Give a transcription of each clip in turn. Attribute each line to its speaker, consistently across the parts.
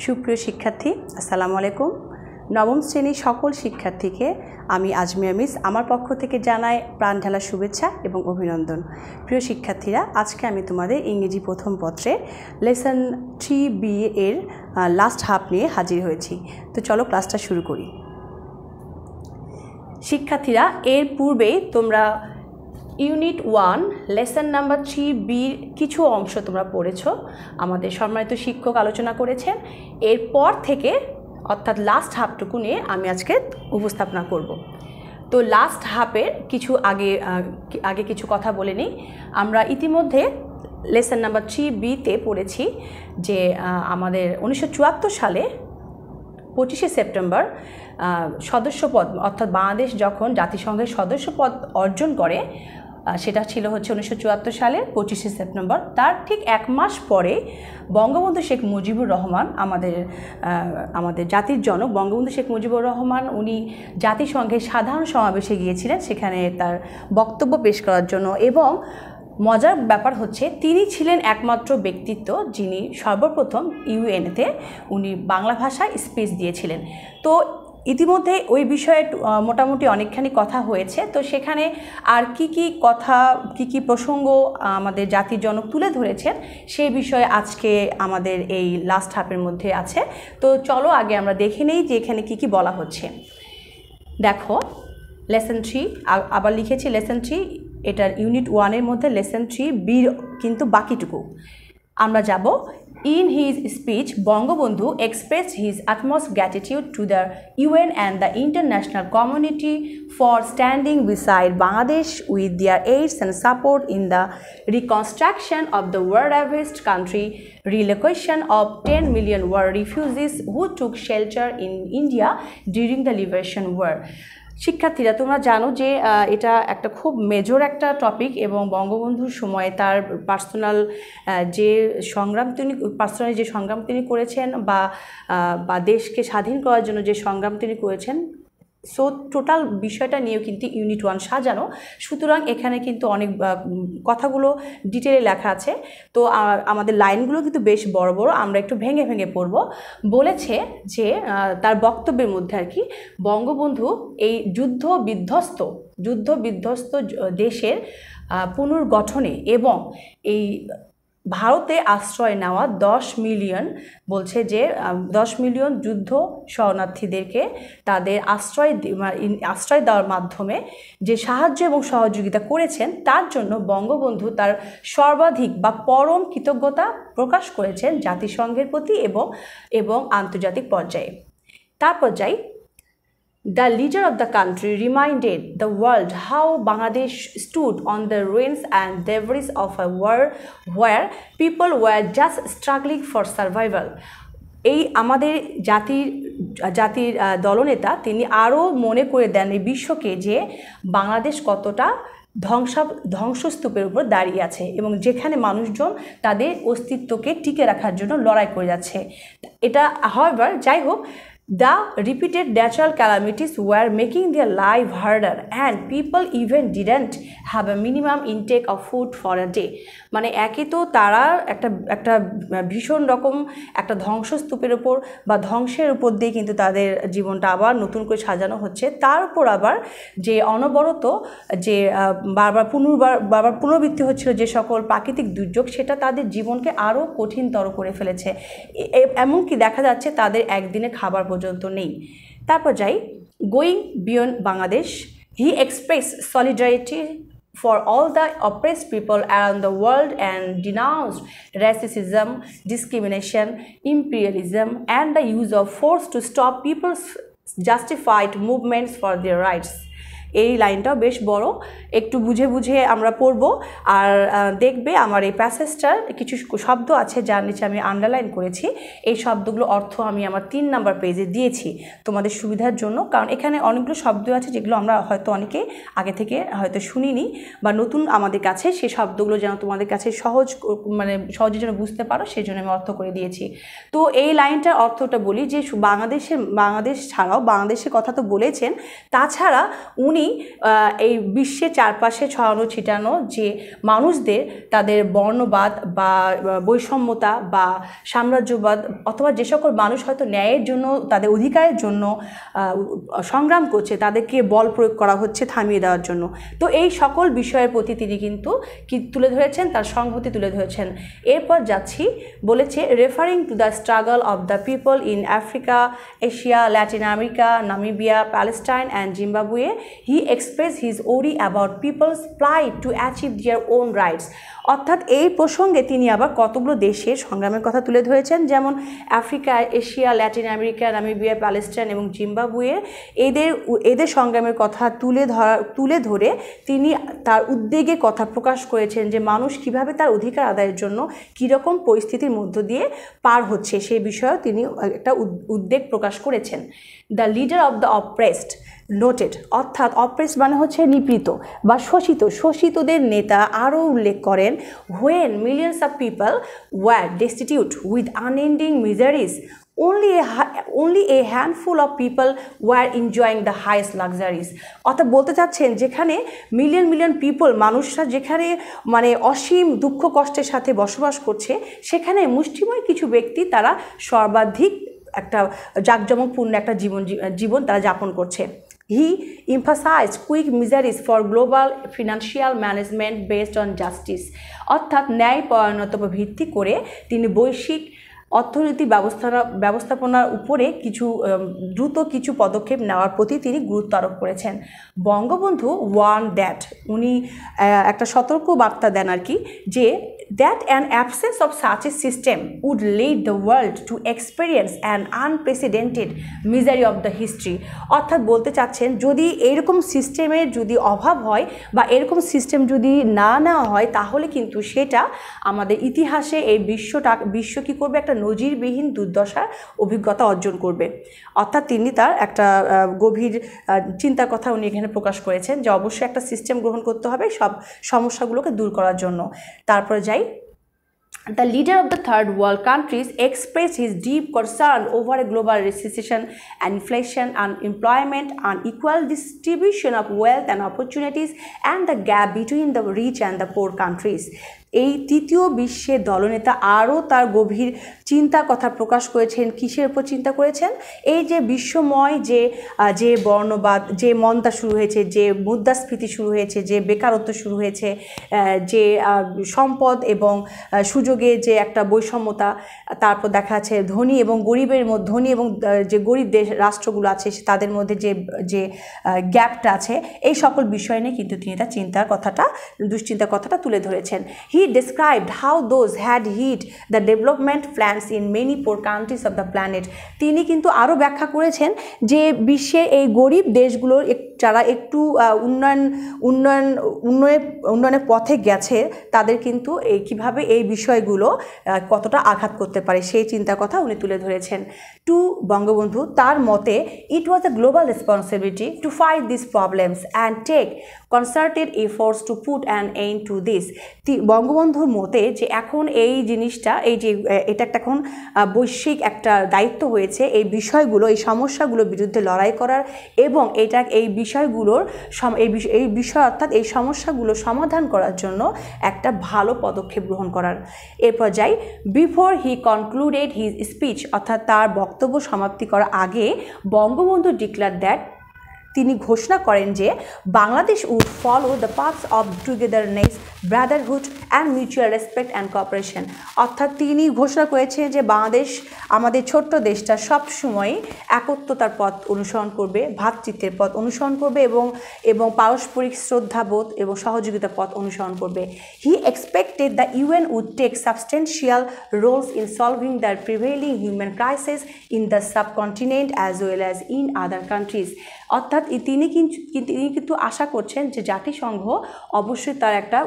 Speaker 1: সুপ্রিয় শিক্ষার্থী, আসসালামু আলাইকুম। নবম শ্রেণীর সকল শিক্ষার্থীকে আমি আজমিয়া মিস আমার পক্ষ থেকে জানাই প্রাণঢালা শুভেচ্ছা এবং অভিনন্দন। প্রিয় শিক্ষার্থীরা, আজকে আমি তোমাদের ইংরেজি প্রথম পত্রে লেসন 3B এর লাস্ট হাফ নিয়ে হাজির হয়েছি। তো চলো ক্লাসটা শুরু করি। শিক্ষার্থীরা, এর পূর্বেই তোমরা ইউনিট 1 লেসন নাম্বার 3B কিছু অংশ তোমরা পড়েছো, আমাদের সম্মানিত শিক্ষক আলোচনা করেছেন। এরপর থেকে অর্থাৎ লাস্ট হাফটুকু নিয়ে আমি আজকে উপস্থাপনা করব। তো লাস্ট হাফের কিছু আগে কিছু কথা বলে নিই। আমরা ইতিমধ্যে লেসন নাম্বার 3Bতে পড়েছি যে আমাদের 1974 সালে 25শে সেপ্টেম্বর সদস্যপদ অর্থাৎ বাংলাদেশ যখন জাতিসংঘের সদস্যপদ অর্জন করে, সেটা ছিল হচ্ছে 1974 সালে 25শে সেপ্টেম্বর। তার ঠিক এক মাস পরে বঙ্গবন্ধু শেখ মুজিবুর রহমান, আমাদের জাতির জনক বঙ্গবন্ধু শেখ মুজিবুর রহমান, উনি জাতিসংঘের সাধারণ সমাবেশে গিয়েছিলেন সেখানে তার বক্তব্য পেশ করার জন্য। এবং মজার ব্যাপার হচ্ছে, তিনি ছিলেন একমাত্র ব্যক্তিত্ব যিনি সর্বপ্রথম ইউএনতে উনি বাংলা ভাষায় স্পিচ দিয়েছিলেন। তো ইতিমধ্যে ওই বিষয়ে মোটামুটি অনেকখানি কথা হয়েছে। তো সেখানে আর কি প্রসঙ্গ আমাদের জাতির জনক তুলে ধরেছেন সেই বিষয়ে আজকে আমাদের এই লাস্ট হাফের মধ্যে আছে। তো চলো আগে আমরা দেখে নেই যে এখানে কি বলা হচ্ছে। দেখো, লেসন 3 আবার লিখেছি লেসন 3, এটার ইউনিট 1-এর মধ্যে লেসন 3B কিন্তু বাকিটুকু আমরা যাব। In his speech, Bangabandhu expressed his utmost gratitude to the UN and the international community for standing beside Bangladesh with their aid and support in the reconstruction of the war-ravaged country, relocation of 10 million war refugees who took shelter in India during the Liberation War. শিক্ষার্থীরা, তোমরা জানো যে এটা একটা খুব major একটা topic এবং বঙ্গবন্ধুর সময়ে তার পার্সোনালি যে সংগ্রাম তিনি করেছেন বা দেশকে স্বাধীন করার জন্য যে সংগ্রাম তিনি করেছেন, সো টোটাল বিষয়টা নিয়েও কিন্তু ইউনিট 1 সাজানো। সুতরাং এখানে কিন্তু অনেক কথাগুলো ডিটেলে লেখা আছে। তো আমাদের লাইনগুলো কিন্তু বেশ বড় বড়, আমরা একটু ভেঙে ভেঙে পড়ব। বলেছে যে তার বক্তব্যের মধ্যে আর কি, বঙ্গবন্ধু এই যুদ্ধ বিধ্বস্ত দেশের পুনর্গঠনে এবং এই ভারতে আশ্রয় নেওয়া 10 মিলিয়ন, বলছে যে 10 মিলিয়ন যুদ্ধ শরণার্থীদেরকে তাদের আশ্রয় দেওয়ার মাধ্যমে যে সাহায্য এবং সহযোগিতা করেছেন, তার জন্য বঙ্গবন্ধু তার সর্বাধিক বা পরম কৃতজ্ঞতা প্রকাশ করেছেন জাতিসংঘের প্রতি এবং আন্তর্জাতিক পর্যায়ে। তারপর যাই, the leader of the country reminded the world how Bangladesh stood on the ruins and debris of a war where people were just struggling for survival. এই আমাদের জাতির দলনেতা তিনি আরও মনে করে দেন এই বিশ্বকে যে বাংলাদেশ কতটা ধ্বংসস্তূপের উপর দাঁড়িয়ে আছে এবং যেখানে মানুষজন তাদের অস্তিত্বকে টিকে রাখার জন্য লড়াই করে যাচ্ছে। এটা however, যাই হোক, the repeated natural calamities were making their life harder and people even didn't have a minimum intake of food for a day. মানে একে তো তারা একটা ভীষণ রকম একটা ধ্বংসস্তূপের উপর বা ধ্বংসের উপর দিয়ে কিন্তু তাদের জীবনটা আবার নতুন করে সাজানো হচ্ছে। তার উপর আবার যে অনবরত যে বারবার পুনরাবৃত্তি হচ্ছিল যে সকল প্রাকৃতিক দুর্যোগ, সেটা তাদের জীবনকে আরও কঠিনতর করে ফেলেছে। এমনকি দেখা যাচ্ছে তাদের একদিনে খাবার পর্যন্ত নেই। তারপর যাই, going beyond Bangladesh, he express solidarity for all the oppressed people around the world and denounced racism, discrimination, imperialism, and the use of force to stop people's justified movements for their rights. এই লাইনটাও বেশ বড়, একটু বুঝে আমরা পড়ব। আর দেখবে আমার এই প্যাসেজটার কিছু শব্দ আছে যার নিচে আমি আন্ডারলাইন করেছি। এই শব্দগুলো অর্থ আমি আমার 3 নাম্বার পেজে দিয়েছি তোমাদের সুবিধার জন্য, কারণ এখানে অনেকগুলো শব্দ আছে যেগুলো আমরা হয়তো অনেকে আগে থেকে হয়তো শুনিনি বা নতুন আমাদের কাছে। সেই শব্দগুলো যেন তোমাদের কাছে সহজে যেন বুঝতে পারো, সেই জন্য আমি অর্থ করে দিয়েছি। তো এই লাইনটার অর্থটা বলি যে বাংলাদেশ ছাড়াও, বাংলাদেশের কথা তো বলেছেন, তাছাড়া উনি এই বিশ্বে চারপাশে ছড়ানো ছিটানো যে মানুষদের তাদের বর্ণবাদ বা বৈষম্যতা বা সাম্রাজ্যবাদ অথবা যে সকল মানুষ হয়তো ন্যায়ের জন্য তাদের অধিকারের জন্য সংগ্রাম করছে তাদেরকে বল প্রয়োগ করা হচ্ছে থামিয়ে দেওয়ার জন্য। তো এই সকল বিষয়ের প্রতি তিনি কিন্তু তুলে ধরেছেন, তার সংহতি তুলে ধরেছেন। এরপর যাচ্ছি, বলেছে referring to the struggle of the people in Africa, Asia, Latin America, Namibia, Palestine and Zimbabwe, he express his worry about peoples plight to achieve their own rights. অর্থাৎ এই প্রসঙ্গে তিনি আবার কতগুলো দেশের সংগ্রামের কথা তুলে ধরেছেন, যেমন Africa, Asia, Latin America, Namibia, Palestine এবং জিম্বাবুয়ে, এদের সংগ্রামের কথা তুলে ধরে তিনি তার উদ্বেগের কথা প্রকাশ করেছেন যে মানুষ কিভাবে তার অধিকার আদায়ের জন্য কীরকম পরিস্থিতির মধ্য দিয়ে পার হচ্ছে সেই বিষয়েও তিনি একটা উদ্বেগ প্রকাশ করেছেন। The leader of the oppressed noted, অর্থাৎ অপ্রেসড মানে হচ্ছে নিপীড়িত বা শোষিতদের নেতা আরও উল্লেখ করেন, when millions of people were destitute with unending মিজারিজ, only a handful of people were enjoying the highest luxuries। অর্থাৎ বলতে চাচ্ছেন যেখানে মিলিয়ন পিপল, মানুষরা যেখানে মানে অসীম দুঃখ কষ্টের সাথে বসবাস করছে, সেখানে মুষ্টিময় কিছু ব্যক্তি তারা সর্বাধিক একটা জাঁকজমকপূর্ণ একটা জীবন তারা যাপন করছে। He emphasized quick measures for global financial management based on justice। অর্থাৎ ন্যায় পরায়ণতার ভিত্তি করে তিনি বৈশ্বিক অর্থনীতি ব্যবস্থাপনার উপরে দ্রুত কিছু পদক্ষেপ নেওয়ার প্রতি তিনি গুরুত্ব আরোপ করেছেন। বঙ্গবন্ধু ওয়ার্ন দ্যাট, উনি একটা সতর্ক বার্তা দেন আর কি, যে that an absence of such a system would lead the world to experience an unprecedented misery of the history। অর্থাৎ বলতে চাচ্ছেন যদি এরকম সিস্টেমের যদি অভাব হয় বা এরকম সিস্টেম যদি না নেওয়া হয়, তাহলে কিন্তু সেটা আমাদের ইতিহাসে এই বিশ্ব কী করবে, একটা নজিরবিহীন দুর্দশার অভিজ্ঞতা অর্জন করবে। অর্থাৎ তিনি তার একটা গভীর চিন্তার কথা উনি এখানে প্রকাশ করেছেন যে অবশ্যই একটা সিস্টেম গ্রহণ করতে হবে সব সমস্যাগুলোকে দূর করার জন্য। তারপরে যাই, the leader of the third world countries expressed his deep concern over a global recession and inflation, unemployment, unequal distribution of wealth and opportunities, and the gap between the rich and the poor countries। এই তৃতীয় বিশ্বের দলনেতা আরও তার গভীর চিন্তার কথা প্রকাশ করেছেন। কিসের উপর চিন্তা করেছেন? এই যে বিশ্বময় যে বর্ণবাদ, যে মন্দা শুরু হয়েছে, যে মুদ্রাস্ফীতি শুরু হয়েছে, যে বেকারত্ব শুরু হয়েছে, যে সম্পদ এবং সুযোগে যে একটা বৈষম্যতা, তারপর দেখা যাচ্ছে ধনী এবং যে গরিব দেশ রাষ্ট্রগুলো আছে তাদের মধ্যে যে গ্যাপটা আছে, এই সকল বিষয় নিয়ে কিন্তু তিনি তার দুশ্চিন্তার কথাটা তুলে ধরেছেন। He described how those had hit the development plans in many poor countries of the planet। তিনি কিন্তু আরও ব্যাখ্যা করেছেন যে বিশ্বের এই গরিব দেশগুলোর যারা একটু উন্নয়নের পথে গেছে, তাদের কিন্তু কীভাবে এই বিষয়গুলো কতটা আঘাত করতে পারে সেই চিন্তার কথা উনি তুলে ধরেছেন। টু বঙ্গবন্ধু, তার মতে ইট ওয়াজ a global responsibility to fight these problems and take concerted efforts to put an end to this। বঙ্গবন্ধুর মতে যে এখন এই জিনিসটা, এটা একটা এখন বৈশ্বিক একটা দায়িত্ব হয়েছে এই সমস্যাগুলোর বিরুদ্ধে লড়াই করার এবং এই বিষয় অর্থাৎ এই সমস্যাগুলো সমাধান করার জন্য একটা ভালো পদক্ষেপ গ্রহণ করার। এরপর যাই, before he concluded his speech, অর্থাৎ তার বক্তব্য সমাপ্তি করার আগে বঙ্গবন্ধু ডিক্লেয়ার দ্যাট, তিনি ঘোষণা করেন যে Bangladesh would follow the paths of togetherness, brotherhood and mutual respect and cooperation. অর্থাৎ তিনি ঘোষণা করেছেন যে বাংলাদেশ, আমাদের ছোট্ট দেশটা সবসময় একত্বতার পথ অনুসরণ করবে, ভ্রাতৃত্বের পথ অনুসরণ করবে এবং পারস্পরিক শ্রদ্ধাবোধ এবং সহযোগিতার পথ অনুসরণ করবে। He expected the UN would take substantial roles in solving the prevailing human crisis in the subcontinent as well as in other countries. অর্থাৎ তিনি কিন্তু আশা করছেন যে জাতিসংঘ অবশ্যই তার একটা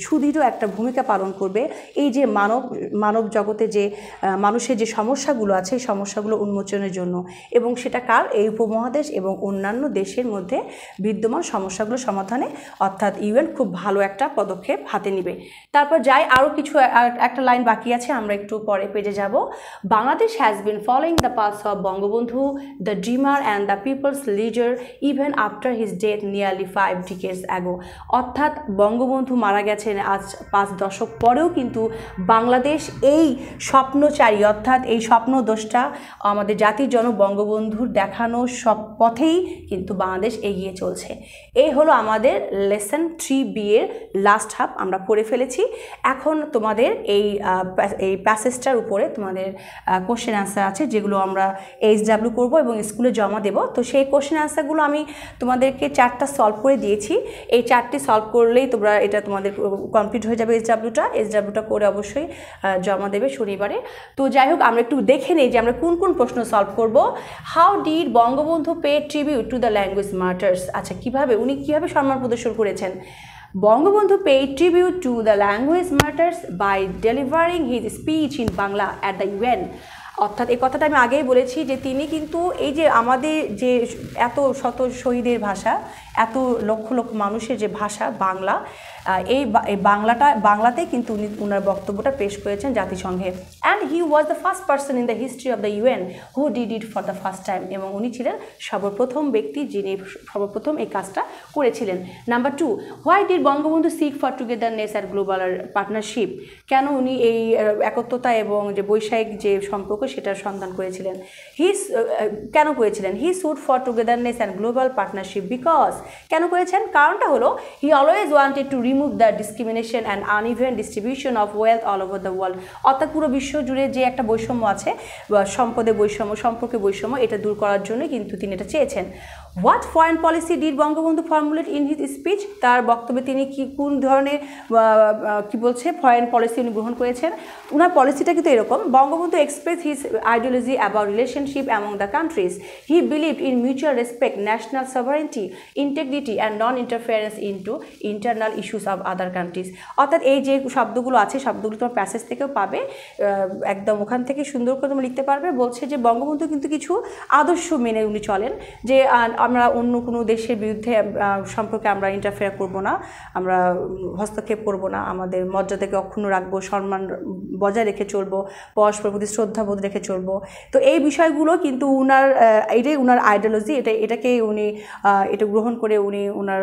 Speaker 1: সুদৃঢ় একটা ভূমিকা পালন করবে এই যে মানব জগতে যে মানুষের যে সমস্যাগুলো আছে এই সমস্যাগুলো উন্মোচনের জন্য, এবং সেটা এই উপমহাদেশ এবং অন্যান্য দেশের মধ্যে বিদ্যমান সমস্যাগুলো সমাধানে, অর্থাৎ ইউএন খুব ভালো একটা পদক্ষেপ হাতে নেবে। তারপর যাই, আরও একটা লাইন বাকি আছে, আমরা একটু পরে পেজে যাব। Bangladesh has been following the paths of Bangabandhu, the dreamer and the peoples leader. Even after his death nearly 5 decades ago। অর্থাৎ বঙ্গবন্ধু মারা গেছেন আজ 5 দশক পরেও কিন্তু বাংলাদেশ এই স্বপ্নচারী অর্থাৎ এই স্বপ্নদ্রষ্টা আমাদের জাতির জনক বঙ্গবন্ধুর দেখানো সব পথেই কিন্তু বাংলাদেশ এগিয়ে চলছে। এই হলো আমাদের লেসন 3B এর লাস্ট হাফ আমরা পড়ে ফেলেছি। এখন তোমাদের এই প্যাসেজটার উপরে তোমাদের কোশ্চেন অ্যান্সার আছে যেগুলো আমরা HW করব এবং স্কুলে জমা দেব। তো সেই কোশ্চেন অ্যান্সারগুলো আমি তোমাদেরকে 4টা সলভ করে দিয়েছি। এই 4টি সলভ করলেই তোমরা এটা তোমাদের কমপ্লিট হয়ে যাবে HWটা করে অবশ্যই জমা দেবে শনিবারে। তো যাই হোক আমরা একটু দেখে নেই যে আমরা কোন কোন প্রশ্ন সলভ করব। How did Bangabandhu pay tribute to the language martyrs. আচ্ছা উনি কীভাবে সম্মান প্রদর্শন করেছেন? Bangabandhu paid tribute to the language martyrs by delivering his speech in Bangla at the UN। অর্থাৎ এই কথাটা আমি আগেই বলেছি যে তিনি কিন্তু এই যে আমাদের যে এত শত শহীদের ভাষা, এত লক্ষ লক্ষ মানুষের যে ভাষা বাংলা, এই বাংলাতে কিন্তু উনি ওনার বক্তব্যটা পেশ করেছেন জাতিসংঘে। And he was the first person in the history of the UN who did it for the first time. এবং উনি ছিলেন সর্বপ্রথম ব্যক্তি যিনি সর্বপ্রথম এই কাজটা করেছিলেন। Number 2, why did Bangabandhu seek for togetherness and global partnership. কেন উনি এই একত্রতা এবং যে বৈষয়িক যে সম্পর্ক সেটার সন্ধান করেছিলেন? কেন করেছিলেন? He sought for togetherness and global partnership because. কেন করেছেন? কারণটা হলো he always wanted to remove the discrimination and uneven distribution of wealth all over the world. অর্থাৎ পুরো বিশ্ব জুড়ে যে একটা বৈষম্য আছে, সম্পদে বৈষম্য, সম্পর্কে বৈষম্য, এটা দূর করার জন্য কিন্তু তিনি এটা চেয়েছেন। What foreign policy did Bangabandhu formulate in his speech. তার বক্তব্যে তিনি কোন ধরনের ফরেন পলিসি উনি গ্রহণ করেছেন? ওনার পলিসিটা কিন্তু এরকম, Bangabandhu express his ideology about relationship among the countries. He believed in mutual respect, national sovereignty, integrity and non interference into internal issues of other countries. অর্থাৎ এই যে শব্দগুলো আছে সবগুলো তোমার প্যাসেজ থেকেও পাবে, একদম ওখান থেকে সুন্দর করে তুমি লিখতে পারবে। বলছে যে বঙ্গবন্ধু কিন্তু কিছু আদর্শ মেনে উনি চলেন, যে আমরা অন্য কোনো দেশের বিরুদ্ধে সম্পর্কে আমরা ইন্টারফেয়ার করব না, আমরা হস্তক্ষেপ করব না, আমাদের মর্যাদাকে অক্ষুণ্ণ রাখবো, সম্মান বজায় রেখে চলবো, পরস্পর প্রতি শ্রদ্ধাবোধ রেখে চলবো। তো এই বিষয়গুলো কিন্তু এটাই উনার আইডিওলজি, এটাকে উনি এটা গ্রহণ করে উনি ওনার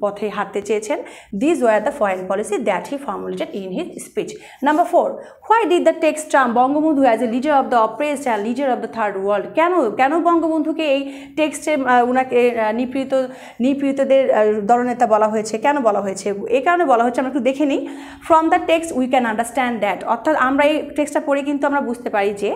Speaker 1: পথে হাঁটতে চেয়েছেন। This were the foreign policy that he formulated in his speech. Number 4, why did the text term Bangabandhu as a leader of the oppressed and leader of the third world. কেন বঙ্গবন্ধুকে এই টেক্সটে ওনাকে নিপীড়িতদের দলনেতা বলা হয়েছে? কেন বলা হয়েছে? এই কারণে বলা হচ্ছে, আমরা একটু দেখে নিই। From the text we can understand that. অর্থাৎ আমরা এই টেক্সটটা পড়ে কিন্তু আমরা বুঝতে পারি যে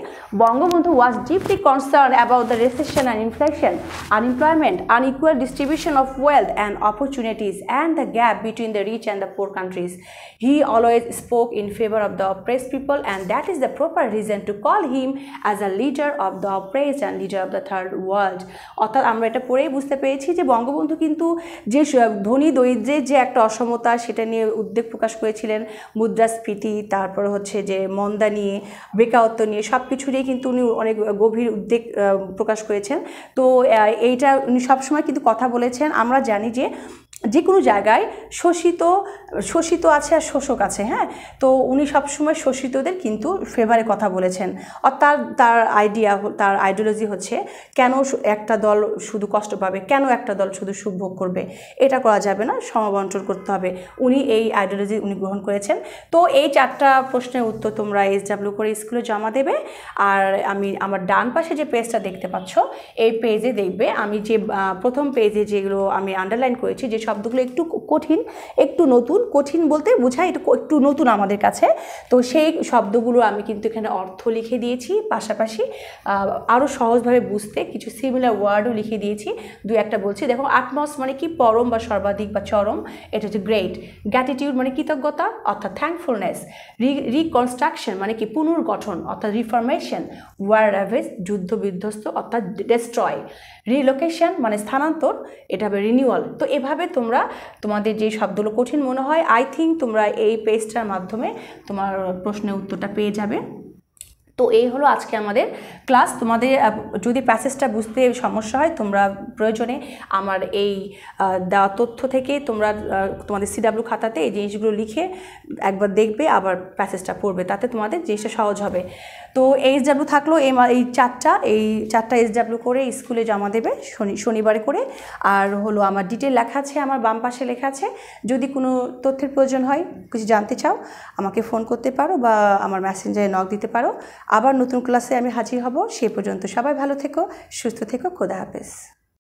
Speaker 1: Bangabandhu was deeply concern about the recession and inflation, unemployment, unequal distribution of wealth and opportunities and the gap between the rich and the poor countries. He always spoke in favour of the oppressed people and that is the proper reason to call him as a leader of the oppressed and leader of the third world. অর্থাৎ আমরা এটা পড়েই বুঝতে পেরেছি যে বঙ্গবন্ধু কিন্তু যে ধনী দরিদ্রের যে একটা অসমতা সেটা নিয়ে উদ্বেগ প্রকাশ করেছিলেন, মুদ্রাস্ফীতি, তারপর হচ্ছে যে মন্দা নিয়ে, বেকারত্ব নিয়ে, সব কিছু নিয়ে কিন্তু উনি অনেক গভীর উদ্বেগ প্রকাশ করেছেন। তো এইটা উনি সবসময় কিন্তু কথা বলেছেন। আমরা জানি যে কোনো জায়গায় শোষিত আছে আর শোষক আছে, হ্যাঁ। তো উনি সবসময় শোষিতদের কিন্তু ফেভারে কথা বলেছেন। অর্থাৎ তার আইডিওলজি হচ্ছে কেন একটা দল শুধু কষ্ট পাবে, কেন একটা দল শুধু সুখ ভোগ করবে, এটা করা যাবে না, সমবন্টন করতে হবে। উনি এই আইডিওলজি গ্রহণ করেছেন। তো এই 4টা প্রশ্নের উত্তর তোমরা HW করে স্কুলে জমা দেবে। আর আমি আমার ডান পাশে যে পেজটা দেখতে পাচ্ছ, এই পেজে দেখবে আমি যে প্রথম পেজে যেগুলো আমি আন্ডারলাইন করেছি, যে শব্দগুলো একটু কঠিন, একটু নতুন, কঠিন বলতে বোঝায় একটু নতুন আমাদের কাছে, তো সেই শব্দগুলো আমি কিন্তু এখানে অর্থ লিখে দিয়েছি। পাশাপাশি আরও সহজভাবে বুঝতে কিছু সিমিলার ওয়ার্ডও লিখে দিয়েছি, 2-1টা বলছি। দেখো, আটমস মানে কি? পরম বা সর্বাধিক বা চরম, এটা হচ্ছে গ্রেট। গ্র্যাটিটিউড মানে কৃতজ্ঞতা, অর্থাৎ থ্যাঙ্কফুলনেস। রিকনস্ট্রাকশন মানে কি? পুনর্গঠন, অর্থাৎ রিফরমেশন। ওয়ার র্যাভেজ যুদ্ধ বিধ্বস্ত, অর্থাৎ ডেস্ট্রয়। রিলোকেশন মানে স্থানান্তর, এটা হবে রিনিউয়াল। তো এভাবে তোমরা তোমাদের যে শব্দগুলো কঠিন মনে হয়, আই থিঙ্ক তোমরা এই পেজটার মাধ্যমে তোমার প্রশ্নের উত্তরটা পেয়ে যাবে। তো এই হলো আজকে আমাদের ক্লাস। তোমাদের যদি প্যাসেজটা বুঝতে সমস্যা হয় তোমরা প্রয়োজনে আমার এই দেওয়া তথ্য থেকে তোমরা তোমাদের সিডাব্লিউ খাতাতে এই জিনিসগুলো লিখে একবার দেখবে, আবার প্যাসেজটা পড়বে, তাতে তোমাদের জিনিসটা সহজ হবে। তো এইচডাব্লিউ থাকলো এই চারটা এইচডাব্লিউ করে স্কুলে জমা দেবে শনিবারে করে। আর হলো আমার ডিটেল লেখা আছে, আমার বাম পাশে লেখা আছে। যদি কোনো তথ্যের প্রয়োজন হয়, কিছু জানতে চাও, আমাকে ফোন করতে পারো বা আমার মেসেঞ্জারে নক দিতে পারো। আবার নতুন ক্লাসে আমি হাজির হব। সে পর্যন্ত সবাই ভালো থেকো, সুস্থ থেকো। খোদা হাফেজ।